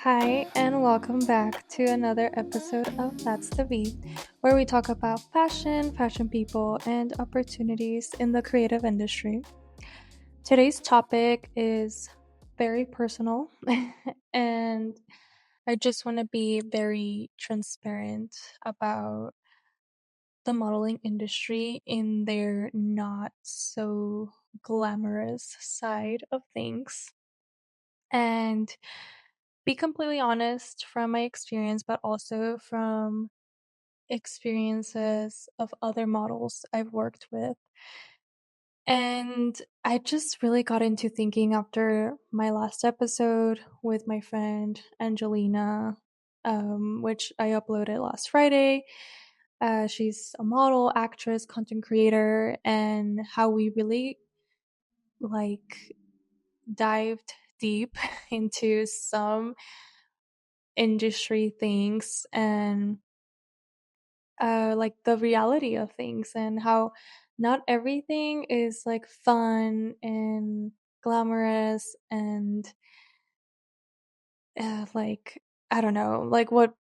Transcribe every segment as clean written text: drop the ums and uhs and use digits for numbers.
Hi, and welcome back to another episode of That's the V, where we talk about fashion, fashion people, and opportunities in the creative industry. Today's topic is very personal, and I just want to be very transparent about the modeling industry in their not so glamorous side of things. And be completely honest from my experience, but also from experiences of other models I've worked with. And I just really got into thinking after my last episode with my friend Angelina, which I uploaded last Friday. She's a model, actress, content creator, and how we really like dived deep into some industry things and like the reality of things and how not everything is like fun and glamorous and like I don't know, like what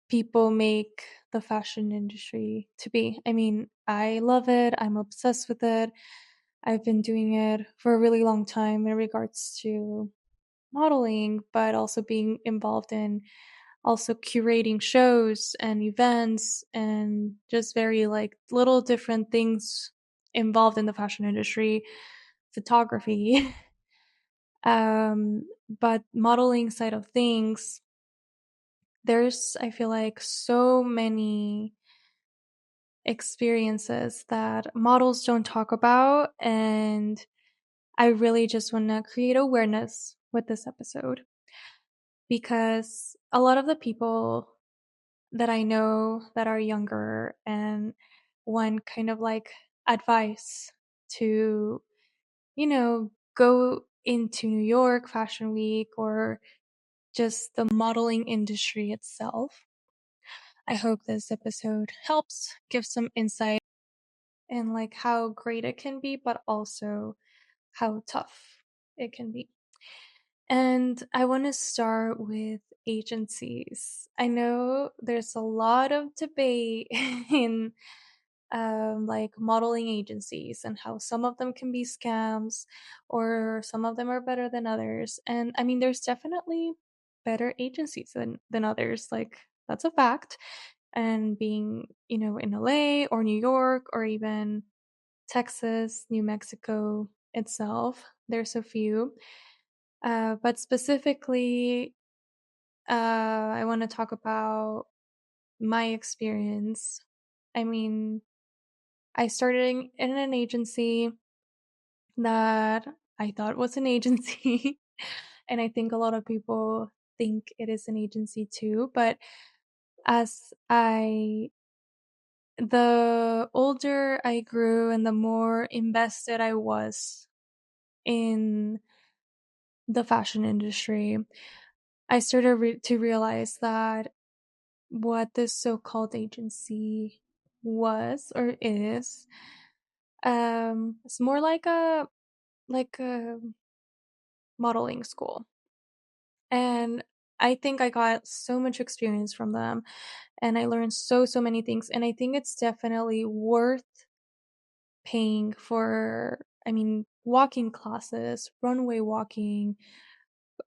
people make the fashion industry to be. I mean, I love it. I'm obsessed with it. I've been doing it for a really long time in regards to modeling, but also being involved in also curating shows and events and just very like little different things involved in the fashion industry, photography. But modeling side of things, there's I feel like so many experiences that models don't talk about, and I really just want to create awareness with this episode because a lot of the people that I know that are younger and want kind of like advice to, go into New York Fashion Week or just the modeling industry itself. I hope this episode helps give some insight in like how great it can be, but also how tough it can be. And I want to start with agencies. I know there's a lot of debate in like modeling agencies and how some of them can be scams or some of them are better than others. And I mean, there's definitely better agencies than others. Like, that's a fact. And being, in LA or New York or even Texas, New Mexico itself, there's a few. But specifically, I want to talk about my experience. I mean, I started in an agency that I thought was an agency. And I think a lot of people think it is an agency too. But as the older I grew and the more invested I was in the fashion industry, I started to realize that what this so-called agency was or is, it's more like a modeling school. And I think I got so much experience from them and I learned so many things, and I think it's definitely worth paying for, I mean, walking classes, runway walking,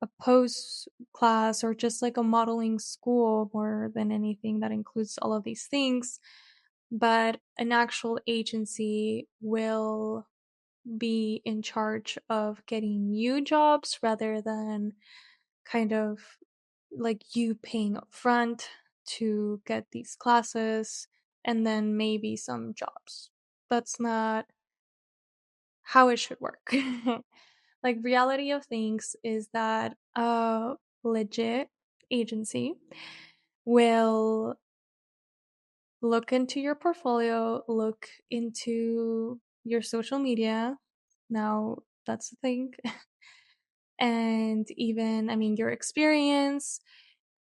a pose class, or just like a modeling school more than anything that includes all of these things. But an actual agency will be in charge of getting you jobs rather than kind of like you paying up front to get these classes and then maybe some jobs. That's not how it should work. Like, reality of things is that a legit agency will look into your portfolio, look into your social media. Now, that's the thing. And even, I mean, your experience.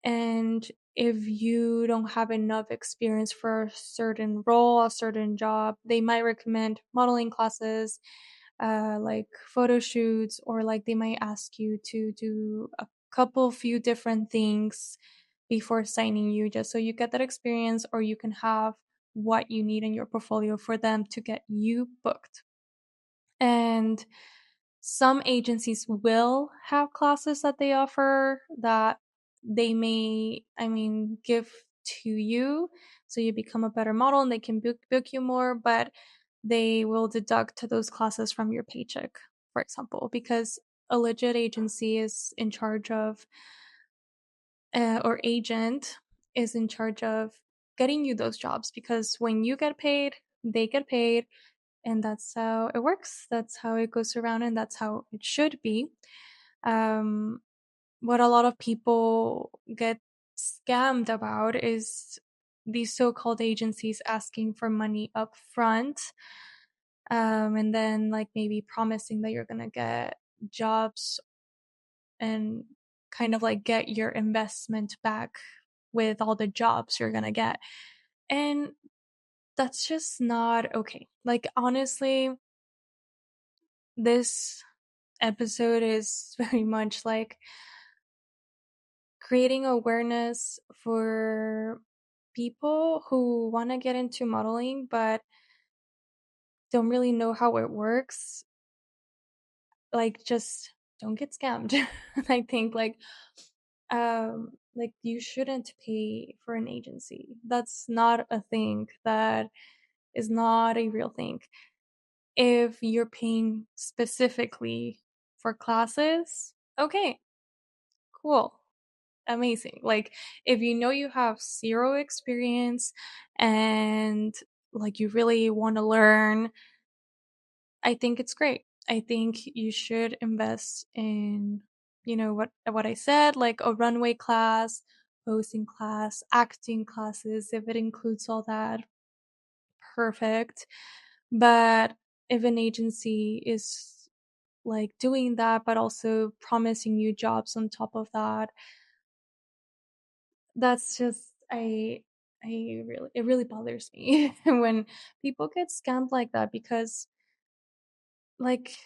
And if you don't have enough experience for a certain role, a certain job, they might recommend modeling classes, like photo shoots, or like they might ask you to do a couple few different things before signing you, just so you get that experience, or you can have what you need in your portfolio for them to get you booked. And some agencies will have classes that they offer that they may, give to you so you become a better model and they can book you more, but they will deduct those classes from your paycheck, for example, because a legit agency is in charge of, or agent is in charge of getting you those jobs, because when you get paid, they get paid, and that's how it works. That's how it goes around, and that's how it should be. Um, what a lot of people get scammed about is these so-called agencies asking for money up front, and then like maybe promising that you're gonna get jobs and kind of like get your investment back with all the jobs you're gonna get. And that's just not okay. Like, honestly, this episode is very much like creating awareness for people who want to get into modeling but don't really know how it works. Like, just don't get scammed. I think like you shouldn't pay for an agency. That's not a thing. That is not a real thing. If you're paying specifically for classes, okay, cool, amazing. Like, if you know you have zero experience and like you really want to learn, I think it's great. I think you should invest in, what I said, like a runway class, posing class, acting classes, if it includes all that, perfect. But if an agency is like doing that but also promising you jobs on top of that, that's just, I really, it really bothers me when people get scammed like that, because like,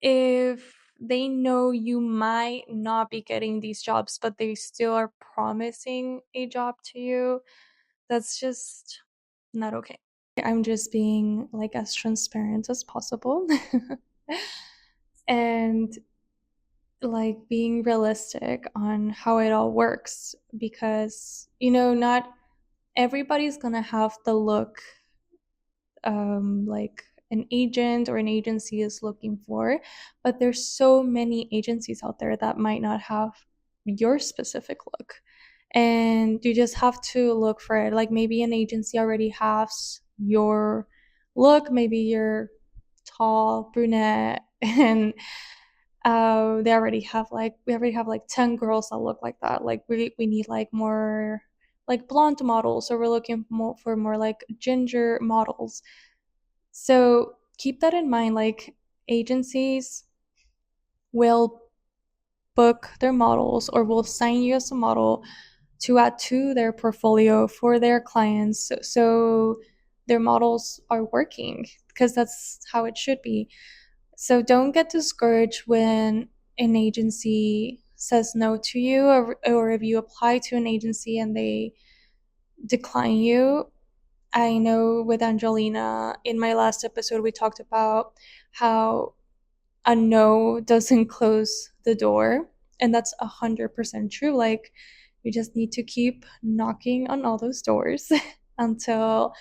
if they know you might not be getting these jobs but they still are promising a job to you, that's just not okay. I'm just being like as transparent as possible and like being realistic on how it all works, because not everybody's gonna have the look like an agent or an agency is looking for, but there's so many agencies out there that might not have your specific look, and you just have to look for it. Like, maybe an agency already has your look, maybe you're tall brunette and we already have like 10 girls that look like that. Like, we need like more like blonde models, or we're looking for more like ginger models. So keep that in mind. Like, agencies will book their models or will sign you as a model to add to their portfolio for their clients, so their models are working, because that's how it should be. So don't get discouraged when an agency says no to you, or if you apply to an agency and they decline you. I know with Angelina, in my last episode, we talked about how a no doesn't close the door. And that's 100% true. Like, you just need to keep knocking on all those doors until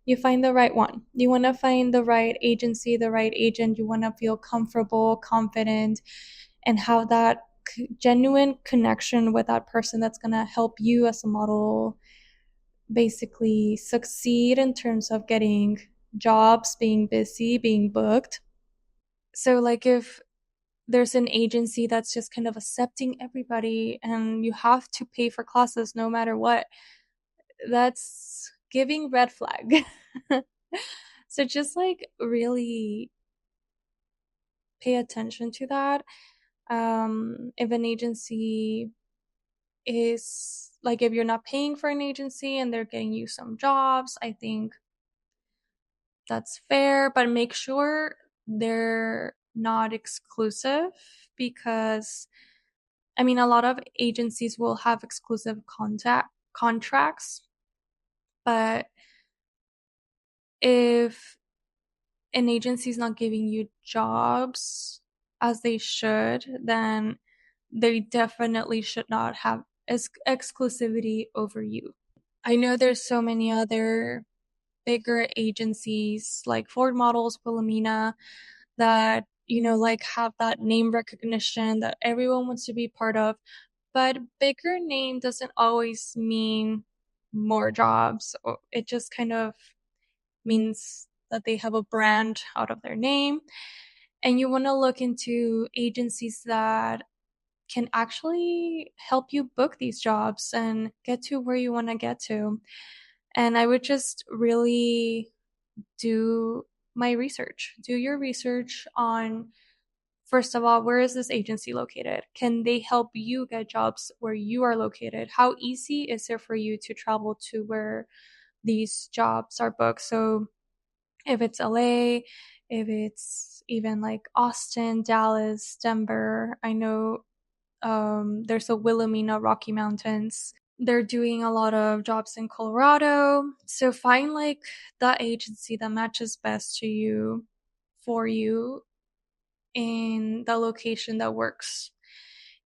you find the right one. You want to find the right agency, the right agent. You want to feel comfortable, confident, and have that genuine connection with that person that's going to help you as a model basically succeed in terms of getting jobs, being busy, being booked. So, like, if there's an agency that's just kind of accepting everybody and you have to pay for classes no matter what, that's giving red flag. So just like really pay attention to that. If an agency is like, if you're not paying for an agency and they're getting you some jobs, I think that's fair, but make sure they're not exclusive, because I mean, a lot of agencies will have exclusive contact contracts, but if an agency is not giving you jobs as they should, then they definitely should not have exclusivity over you. I know there's so many other bigger agencies like Ford Models, Wilhelmina, that, like have that name recognition that everyone wants to be part of. But bigger name doesn't always mean more jobs. It just kind of means that they have a brand out of their name. And you want to look into agencies that can actually help you book these jobs and get to where you want to get to. And I would just really do my research. Do your research on, first of all, where is this agency located? Can they help you get jobs where you are located? How easy is it for you to travel to where these jobs are booked? So if it's LA, if it's even like Austin, Dallas, Denver, I know there's a Wilhelmina Rocky Mountains. They're doing a lot of jobs in Colorado. So find like the agency that matches best to you for you in the location that works.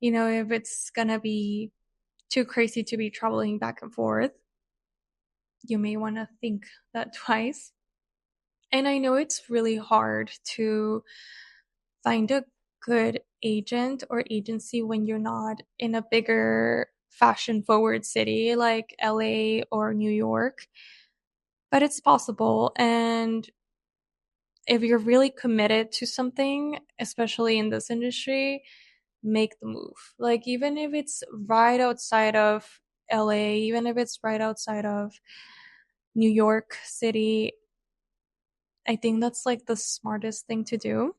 If it's gonna be too crazy to be traveling back and forth, you may want to think that twice. And I know it's really hard to find a good agent or agency when you're not in a bigger fashion forward city like LA or New York, but it's possible. And if you're really committed to something, especially in this industry, make the move. Like, even if it's right outside of LA, even if it's right outside of New York City, I think that's like the smartest thing to do.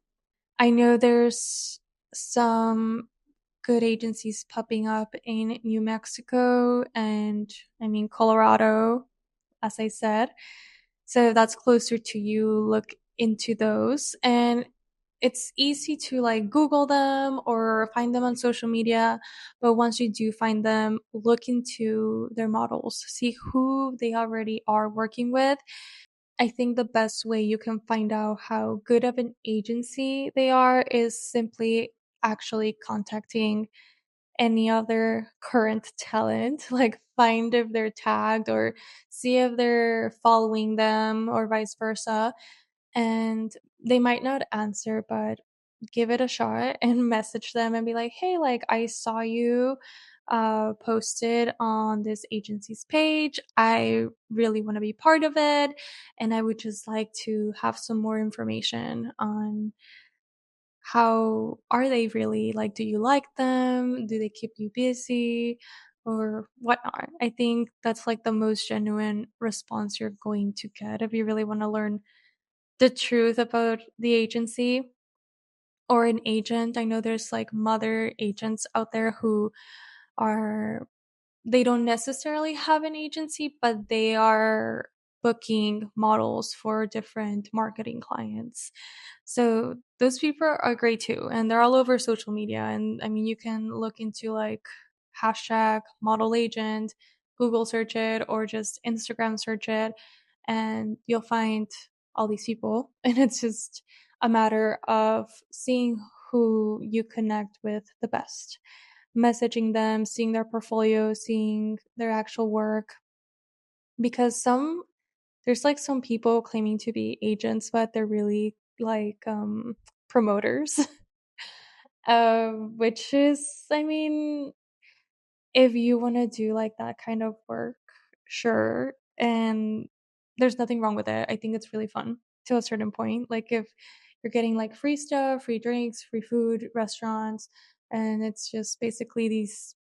I know there's some good agencies popping up in New Mexico and, I mean, Colorado, as I said. So that's closer to you. Look into those. And it's easy to like Google them or find them on social media. But once you do find them, look into their models, see who they already are working with. I think the best way you can find out how good of an agency they are is simply actually contacting any other current talent, like find if they're tagged or see if they're following them or vice versa. And they might not answer, but give it a shot and message them and be like, hey, like I saw you posted on this agency's page. I really want to be part of it. And I would just like to have some more information on how are they really, like, do you like them, do they keep you busy or whatnot. I think that's like the most genuine response you're going to get if you really want to learn the truth about the agency or an agent. I know there's like mother agents out there who are, they don't necessarily have an agency, but they are booking models for different marketing clients. So those people are great too. And they're all over social media. And I mean, you can look into like hashtag model agent, Google search it, or just Instagram search it, and you'll find all these people. And it's just a matter of seeing who you connect with the best, messaging them, seeing their portfolio, seeing their actual work. Because there's like some people claiming to be agents, but they're really like promoters. Which is, I mean, if you want to do like that kind of work, sure. And there's nothing wrong with it. I think it's really fun to a certain point. Like if you're getting like free stuff, free drinks, free food, restaurants, and it's just basically these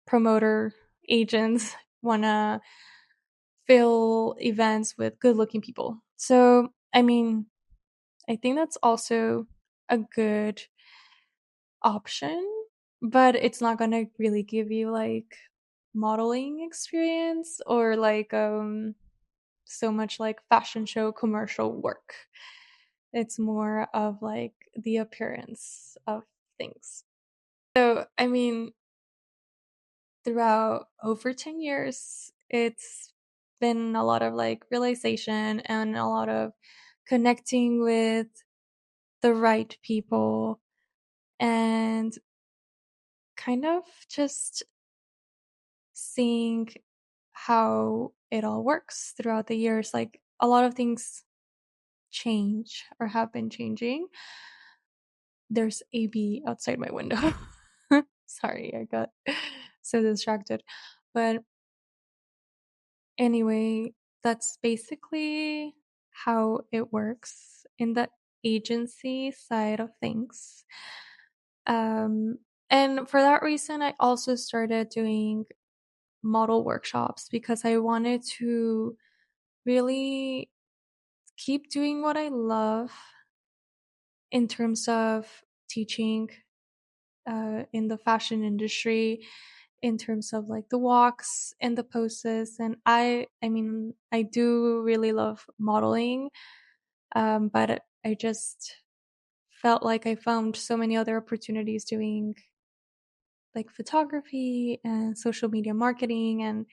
promoter agents want to fill events with good looking people. So, I mean, I think that's also a good option, but it's not going to really give you like modeling experience or like so much like fashion show commercial work. It's more of like the appearance of things. So, I mean, throughout over 10 years, it's been a lot of like realization and a lot of connecting with the right people and kind of just seeing how it all works throughout the years. Like a lot of things change or have been changing. There's a bee outside my window. Sorry, I got so distracted. But anyway, that's basically how it works in the agency side of things. Um, and for that reason, I also started doing model workshops because I wanted to really keep doing what I love in terms of teaching in the fashion industry, in terms of like the walks and the poses. And I mean, I do really love modeling, but I just felt like I found so many other opportunities doing like photography and social media marketing, and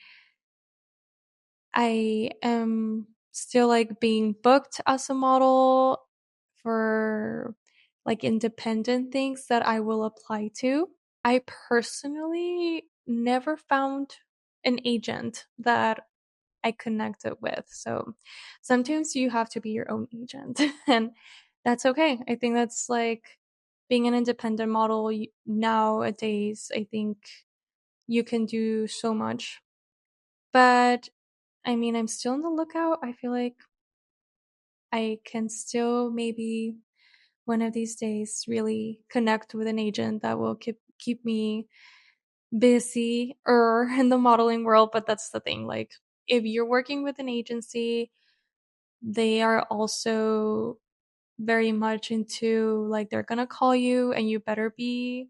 I am still like being booked as a model for like independent things that I will apply to. I personally never found an agent that I connected with. So sometimes you have to be your own agent, and that's okay. I think that's like being an independent model nowadays. I think you can do so much. But I mean, I'm still on the lookout. I feel like I can still maybe one of these days really connect with an agent that will keep me busy or in the modeling world. But that's the thing. Like if you're working with an agency, they are also very much into like they're gonna call you and you better be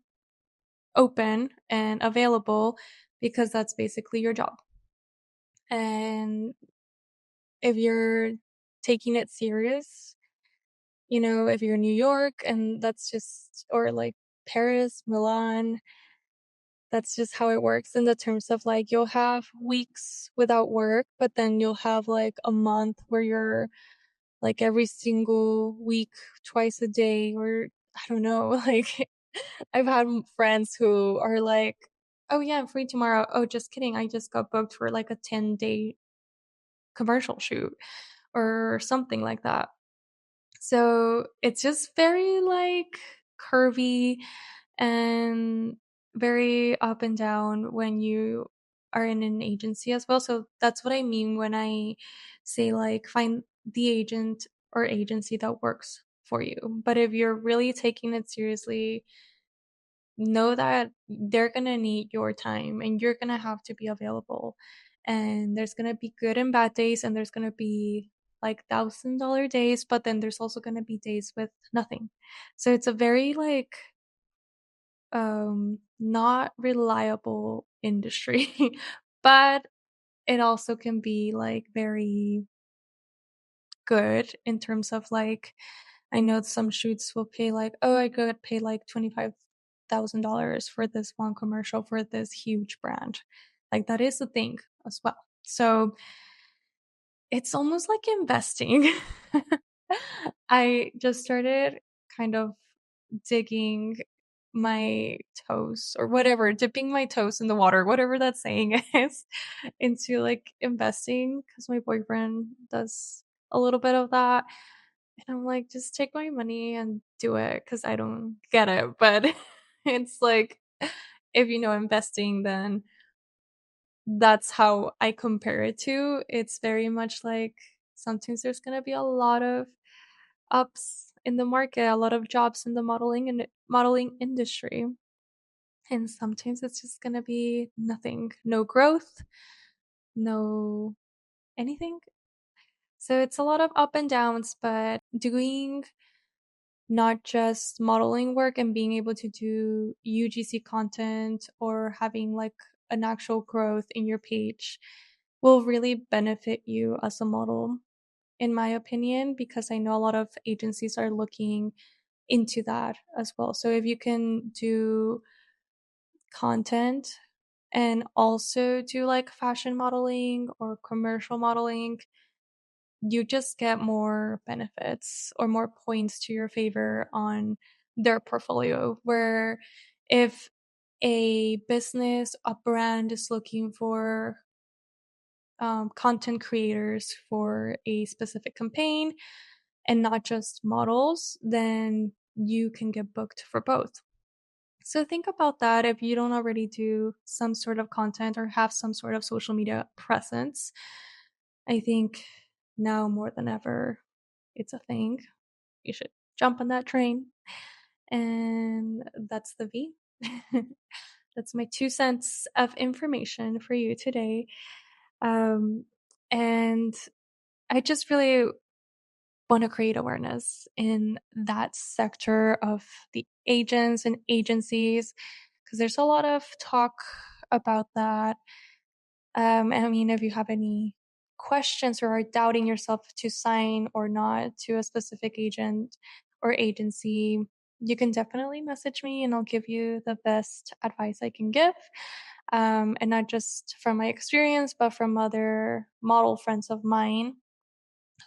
open and available because that's basically your job. And if you're taking it serious, if you're in New York and that's just, or like Paris, Milan, that's just how it works in the terms of like you'll have weeks without work, but then you'll have like a month where you're like every single week, twice a day, or I don't know, like I've had friends who are like, oh yeah, I'm free tomorrow. Oh, just kidding. I just got booked for like a 10-day commercial shoot or something like that. So it's just very like curvy and very up and down when you are in an agency as well. So that's what I mean when I say like find the agent or agency that works for you. But if you're really taking it seriously, know that they're going to need your time and you're going to have to be available. And there's going to be good and bad days, and there's going to be like $1,000 days, but then there's also going to be days with nothing. So it's a very like not reliable industry, but it also can be like very good in terms of like I know some shoots will pay like, oh, I could pay like $25,000 for this one commercial for this huge brand. Like that is a thing as well. So it's almost like investing. I just started kind of digging my toes or whatever, dipping my toes in the water, whatever that saying is, into like investing because my boyfriend does a little bit of that. And I'm like, just take my money and do it because I don't get it. But it's like, if you know investing, then that's how I compare it to. It's very much like sometimes there's going to be a lot of ups in the market, a lot of jobs in the modeling industry. And sometimes it's just going to be nothing, no growth, no anything. So it's a lot of up and downs, but doing not just modeling work and being able to do UGC content or having like an actual growth in your page will really benefit you as a model, in my opinion, because I know a lot of agencies are looking into that as well. So if you can do content and also do like fashion modeling or commercial modeling, you just get more benefits or more points to your favor on their portfolio. Where if a business, a brand is looking for content creators for a specific campaign and not just models, then you can get booked for both. So think about that if you don't already do some sort of content or have some sort of social media presence. I think now more than ever, it's a thing. You should jump on that train. And that's the V. That's my 2 cents of information for you today. And I just really want to create awareness in that sector of the agents and agencies because there's a lot of talk about that. I mean, if you have any questions or are doubting yourself to sign or not to a specific agent or agency, you can definitely message me and I'll give you the best advice I can give. And not just from my experience, but from other model friends of mine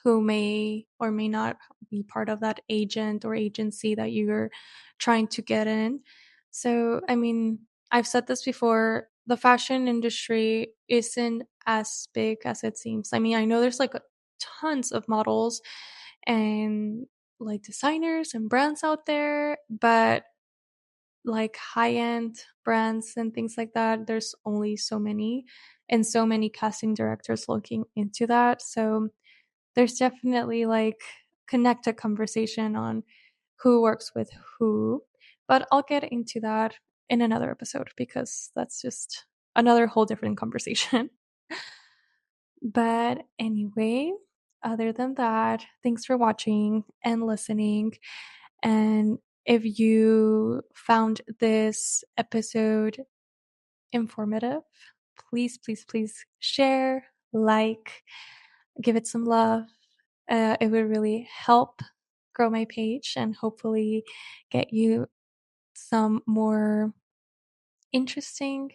who may or may not be part of that agent or agency that you're trying to get in. So, I mean, I've said this before, the fashion industry isn't as big as it seems. I mean, I know there's like tons of models and like designers and brands out there, but like high-end brands and things like that, there's only so many and so many casting directors looking into that. So there's definitely like connected conversation on who works with who, but I'll get into that in another episode because that's just another whole different conversation. But anyway, other than that, thanks for watching and listening. And if you found this episode informative, please share, like, give it some love. It would really help grow my page and hopefully get you some more interesting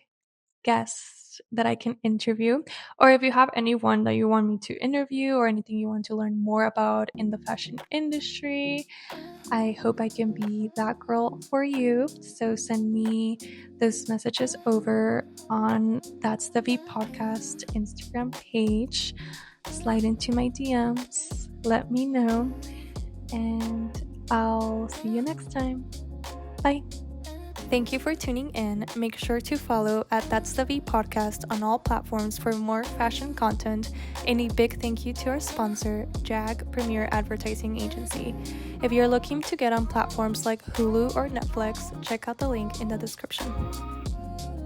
guests that I can interview. Or if you have anyone that you want me to interview or anything you want to learn more about in the fashion industry, I hope I can be that girl for you. So send me those messages over on That's the V Podcast Instagram page. Slide into my DMs. Let me know. And I'll see you next time. Bye. Thank you for tuning in. Make sure to follow at That's the V Podcast on all platforms for more fashion content. And a big thank you to our sponsor, JAG Premier Advertising Agency. If you're looking to get on platforms like Hulu or Netflix, check out the link in the description.